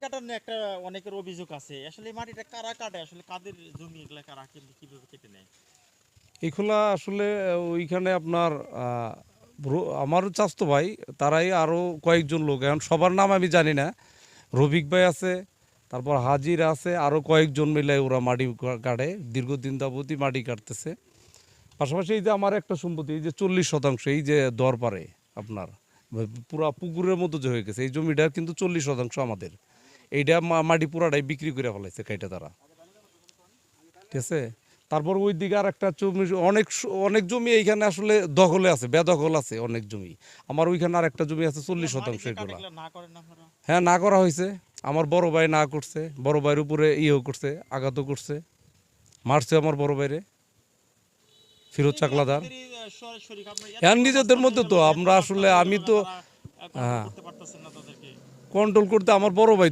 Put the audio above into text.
কাটার নিয়ে একটা অনেকের অভিযোগ আছে, আসলে এই মাটিটা কারা কাটে, আসলে কাদের জমি এগুলা, কারা কিভাবে কেটে নেয়? এগুলা আসলে ওইখানে আপনার আমার চাচতো ভাই, তারাই আরও কয়েকজন লোক, এখন সবার নাম আমি জানি না। রফিক ভাই আছে, তারপর হাজির আছে, আরও কয়েকজন মিলে ওরা মাটি কাটে, দীর্ঘদিন যাবতই মাটি কাটতেছে। পাশাপাশি এই যে আমার একটা সম্পত্তি, এই যে 40%, এই যে দরপারে আপনার পুরা পুকুরের মতো যে হয়ে গেছে, এই জমিটার কিন্তু 40% আমাদের। এইটা মাটি পুরাটাই বিক্রি করে ফেলাইছে কাইটা তারা, ঠিক আছে। তারপর ওই দিকে আর একটা জমি, অনেক অনেক জমি এইখানে আসলে দখলে আছে, বেদখল আছে অনেক জমি। আমার ওইখানে আর একটা জমি আছে 40%, এগুলা। না করেন আপনারা? হ্যাঁ, না করা হয়েছে। আমার বড় ভাই না করছে, বড় ভাইয়ের উপরে ইয়েও করছে, আঘাতও করছে, মারছে আমার বড় ভাইরে, ফিরোজ চাকলাদার। হ্যাঁ, নিজেদের মধ্যে তো আমরা আসলে, আমি তো কন্ট্রোল করতে পারতেছেন না তাদেরকে? কন্ট্রোল করতে আমার বড় ভাই